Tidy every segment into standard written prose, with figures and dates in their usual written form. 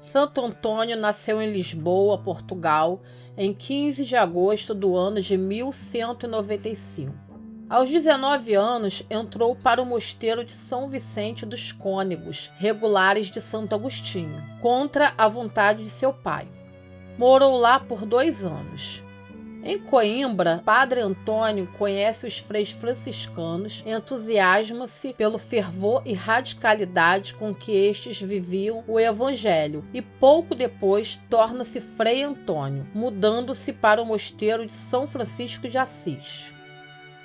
Santo Antônio nasceu em Lisboa, Portugal, em 15 de agosto do ano de 1195. Aos 19 anos, entrou para o mosteiro de São Vicente dos Cônegos, regulares de Santo Agostinho, contra a vontade de seu pai. Morou lá por 2 anos. Em Coimbra, Padre Antônio conhece os freis franciscanos e entusiasma-se pelo fervor e radicalidade com que estes viviam o Evangelho e pouco depois torna-se Frei Antônio, mudando-se para o mosteiro de São Francisco de Assis.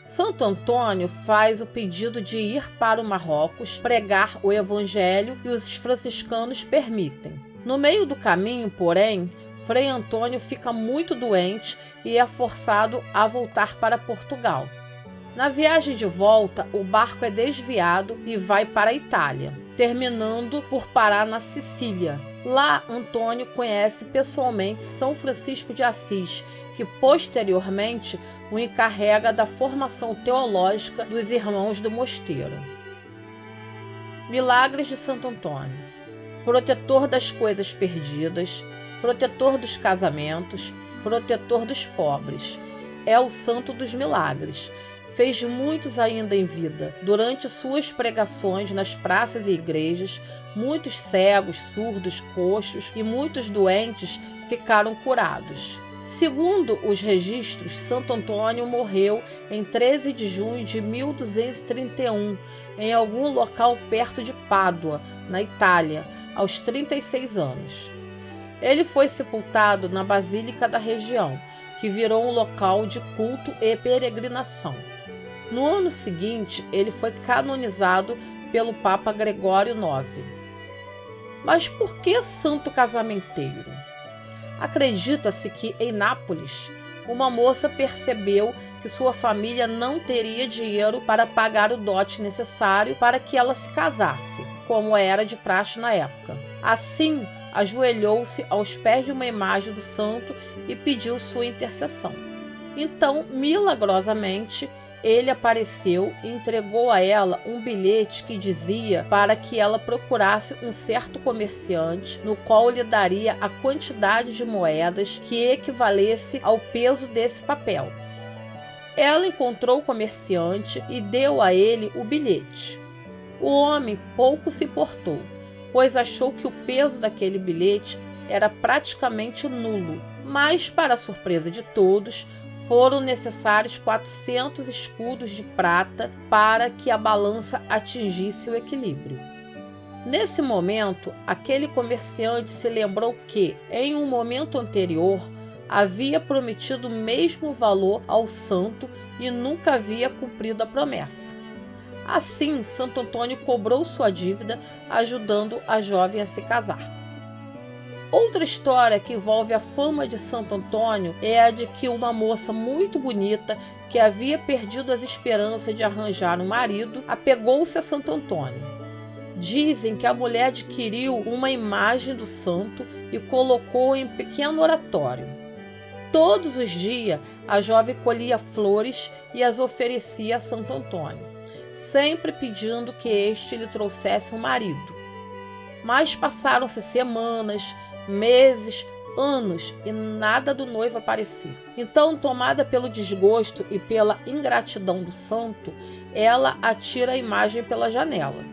Santo Antônio faz o pedido de ir para o Marrocos pregar o Evangelho e os franciscanos permitem. No meio do caminho, porém, Frei Antônio fica muito doente e é forçado a voltar para Portugal. Na viagem de volta, o barco é desviado e vai para a Itália, terminando por parar na Sicília. Lá, Antônio conhece pessoalmente São Francisco de Assis, que posteriormente o encarrega da formação teológica dos irmãos do mosteiro. Milagres de Santo Antônio: protetor das coisas perdidas, protetor dos casamentos, protetor dos pobres. É o santo dos milagres. Fez muitos ainda em vida. Durante suas pregações nas praças e igrejas, muitos cegos, surdos, coxos e muitos doentes ficaram curados. Segundo os registros, Santo Antônio morreu em 13 de junho de 1231, em algum local perto de Pádua, na Itália, aos 36 anos. Ele foi sepultado na Basílica da região, que virou um local de culto e peregrinação. No ano seguinte, ele foi canonizado pelo Papa Gregório IX. Mas por que santo casamenteiro? Acredita-se que, em Nápoles, uma moça percebeu que sua família não teria dinheiro para pagar o dote necessário para que ela se casasse, como era de praxe na época. Assim, ajoelhou-se aos pés de uma imagem do santo e pediu sua intercessão. Então, milagrosamente, ele apareceu e entregou a ela um bilhete que dizia para que ela procurasse um certo comerciante, no qual lhe daria a quantidade de moedas que equivalesse ao peso desse papel. Ela encontrou o comerciante e deu a ele o bilhete. O homem pouco se portou, pois achou que o peso daquele bilhete era praticamente nulo, mas, para a surpresa de todos, foram necessários 400 escudos de prata para que a balança atingisse o equilíbrio. Nesse momento, aquele comerciante se lembrou que, em um momento anterior, havia prometido o mesmo valor ao santo e nunca havia cumprido a promessa. Assim, Santo Antônio cobrou sua dívida, ajudando a jovem a se casar. Outra história que envolve a fama de Santo Antônio é a de que uma moça muito bonita, que havia perdido as esperanças de arranjar um marido, apegou-se a Santo Antônio. Dizem que a mulher adquiriu uma imagem do santo e colocou em um pequeno oratório. Todos os dias, a jovem colhia flores e as oferecia a Santo Antônio, sempre pedindo que este lhe trouxesse um marido. Mas passaram-se semanas, meses, anos e nada do noivo aparecia. Então, tomada pelo desgosto e pela ingratidão do santo, ela atira a imagem pela janela.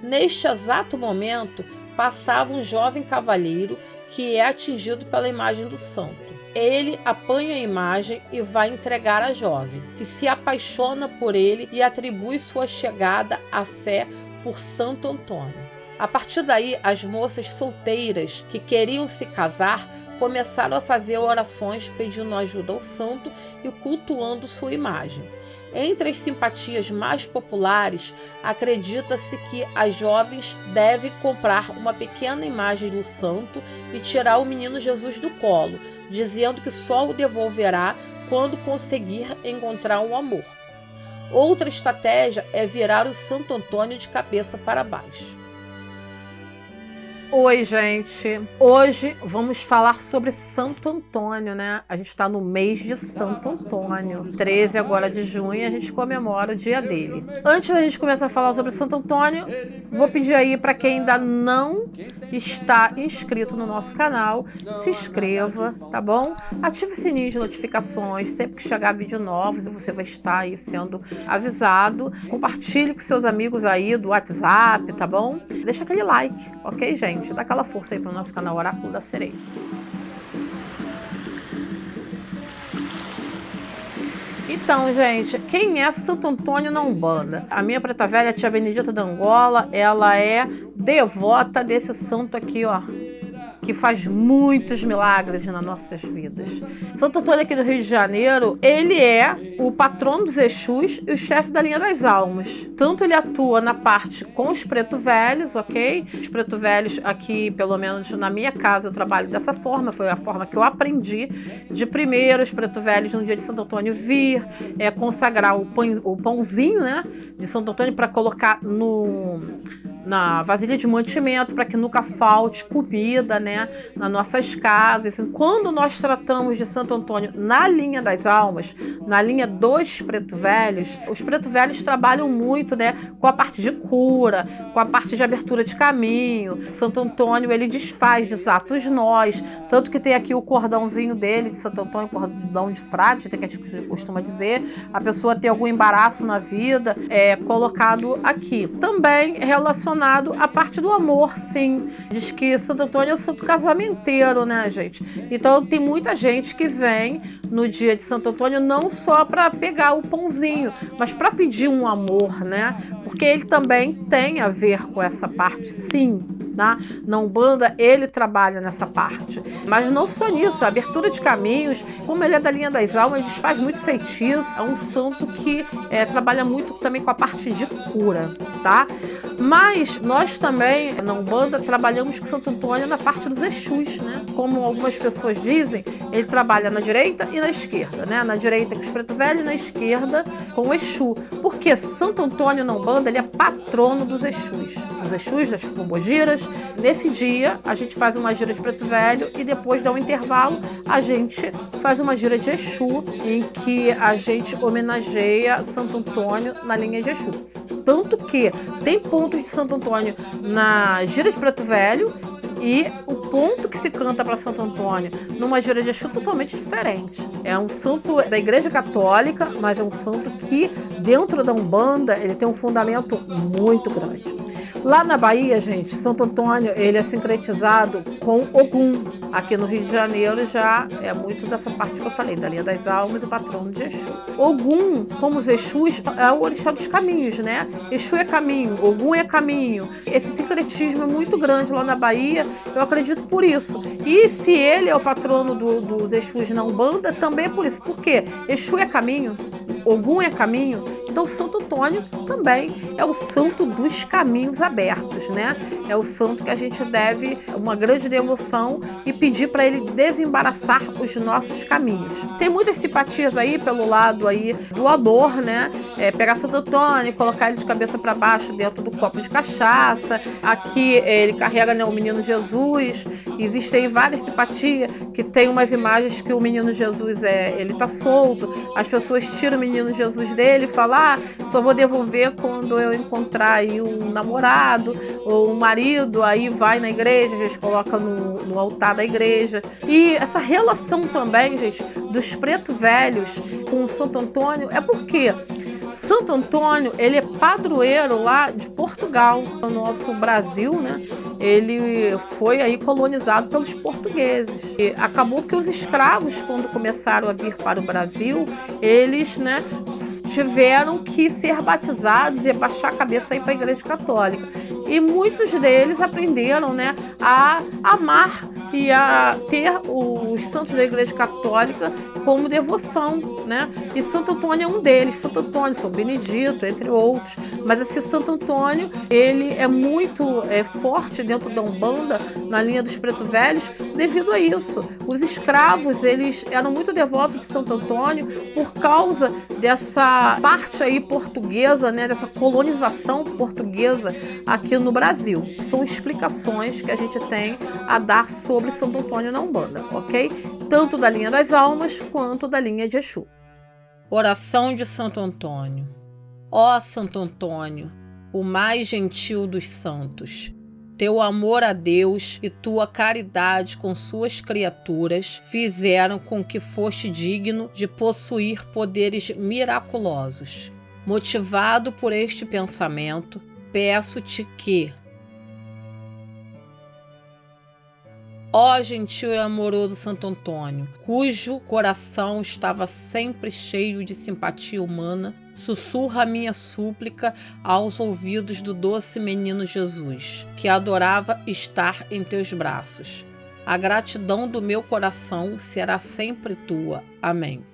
Neste exato momento, passava um jovem cavalheiro que é atingido pela imagem do santo. Ele apanha a imagem e vai entregar à jovem, que se apaixona por ele e atribui sua chegada à fé por Santo Antônio. A partir daí, as moças solteiras que queriam se casar começaram a fazer orações pedindo ajuda ao santo e cultuando sua imagem. Entre as simpatias mais populares, acredita-se que as jovens devem comprar uma pequena imagem do santo e tirar o menino Jesus do colo, dizendo que só o devolverá quando conseguir encontrar um amor. Outra estratégia é virar o Santo Antônio de cabeça para baixo. Oi, gente. Hoje vamos falar sobre Santo Antônio, né? A gente está no mês de Santo Antônio. 13 agora de junho, a gente comemora o dia dele. Antes da gente começar a falar sobre Santo Antônio, vou pedir aí para quem ainda não está inscrito no nosso canal, se inscreva, tá bom? Ative o sininho de notificações, sempre que chegar vídeo novos, você vai estar aí sendo avisado. Compartilhe com seus amigos aí do WhatsApp, tá bom? Deixa aquele like, ok, gente? Dá aquela força aí pro nosso canal Oráculo da Sereia. Então, gente, quem é Santo Antônio na Umbanda? A minha preta velha, a tia Benedita da Angola, ela é devota desse santo aqui, ó, que faz muitos milagres nas nossas vidas. Santo Antônio aqui do Rio de Janeiro, ele é o patrono dos Exus e o chefe da linha das almas. Tanto ele atua na parte com os preto velhos, ok? Os preto velhos aqui, pelo menos na minha casa, eu trabalho dessa forma, foi a forma que eu aprendi. De primeiro, os preto velhos no dia de Santo Antônio vir, consagrar o pãozinho, né, de Santo Antônio para colocar na vasilha de mantimento, para que nunca falte comida, né, nas nossas casas. Quando nós tratamos de Santo Antônio na linha das almas, na linha dos preto velhos, os preto velhos trabalham muito, né, com a parte de cura, com a parte de abertura de caminho. Santo Antônio, ele desfaz, desata os nós, tanto que tem aqui o cordãozinho dele de Santo Antônio, cordão de frade, que a gente costuma dizer. A pessoa tem algum embaraço na vida, colocado aqui. Também relacionado à parte do amor, sim. Diz que Santo Antônio é o santo casamenteiro, né, gente? Então tem muita gente que vem no dia de Santo Antônio não só para pegar o pãozinho, mas para pedir um amor, né? Porque ele também tem a ver com essa parte, sim. Na Umbanda, ele trabalha nessa parte. Mas não só nisso, a abertura de caminhos, como ele é da linha das almas, ele desfaz muito feitiço. É um santo que trabalha muito também com a parte de cura, tá? Mas nós também, na Umbanda, trabalhamos com Santo Antônio na parte dos Exus, né? Como algumas pessoas dizem, ele trabalha na direita e na esquerda, né? Na direita com os preto velhos e na esquerda com o Exu. Porque Santo Antônio na Umbanda, ele é patrono dos Exus. Os Exus, das pombogiras. Nesse dia, a gente faz uma gira de preto velho e depois dá um intervalo, a gente faz uma gira de Exu, em que a gente homenageia Santo Antônio na linha de Exu. Tanto que tem pontos de Santo Antônio na gira de preto velho e o ponto que se canta para Santo Antônio numa gira de Exu totalmente diferente. É um santo da Igreja Católica, mas é um santo que dentro da Umbanda ele tem um fundamento muito grande. Lá na Bahia, gente, Santo Antônio, ele é sincretizado com Ogum. Aqui no Rio de Janeiro já é muito dessa parte que eu falei, da linha das almas e patrono de Exu. Ogum, como os Exus, é o orixá dos caminhos, né? Exu é caminho, Ogum é caminho. Esse sincretismo é muito grande lá na Bahia, eu acredito por isso. E se ele é o patrono dos Exus na Umbanda, também é por isso. Por quê? Exu é caminho, Ogum é caminho, então Santo Antônio também é o santo dos caminhos abertos, né? É o santo que a gente deve uma grande devoção e pedir para ele desembaraçar os nossos caminhos. Tem muitas simpatias aí pelo lado aí do amor, né? Pegar Santo Antônio e colocar ele de cabeça para baixo dentro do copo de cachaça. Aqui ele carrega, né, o menino Jesus. Existem várias simpatias que tem umas imagens que o menino Jesus ele tá solto. As pessoas tiram o menino Jesus dele e falam: só vou devolver quando eu encontrar aí um namorado ou um marido. Aí vai na igreja, a gente coloca no altar da igreja. E essa relação também, gente, dos preto velhos com Santo Antônio é porque Santo Antônio, ele é padroeiro lá de Portugal, no nosso Brasil, né? Ele foi aí colonizado pelos portugueses. E acabou que os escravos, quando começaram a vir para o Brasil, eles, né, tiveram que ser batizados e baixar a cabeça aí para a Igreja Católica. E muitos deles aprenderam, né, a amar e a ter os santos da Igreja Católica como devoção, né? E Santo Antônio é um deles. Santo Antônio, São Benedito, entre outros. Mas esse Santo Antônio, ele é muito forte dentro da Umbanda, na linha dos Preto Velhos, devido a isso. Os escravos, eles eram muito devotos de Santo Antônio por causa dessa parte aí portuguesa, né? Dessa colonização portuguesa aqui no Brasil. São explicações que a gente tem a dar sobre Santo Antônio na Umbanda, ok? Tanto da linha das almas quanto da linha de Exu. Oração de Santo Antônio. Ó Santo Antônio, o mais gentil dos santos, teu amor a Deus e tua caridade com suas criaturas fizeram com que foste digno de possuir poderes miraculosos. Motivado por este pensamento, peço-te que, ó gentil e amoroso Santo Antônio, cujo coração estava sempre cheio de simpatia humana, sussurra a minha súplica aos ouvidos do doce menino Jesus, que adorava estar em teus braços. A gratidão do meu coração será sempre tua. Amém.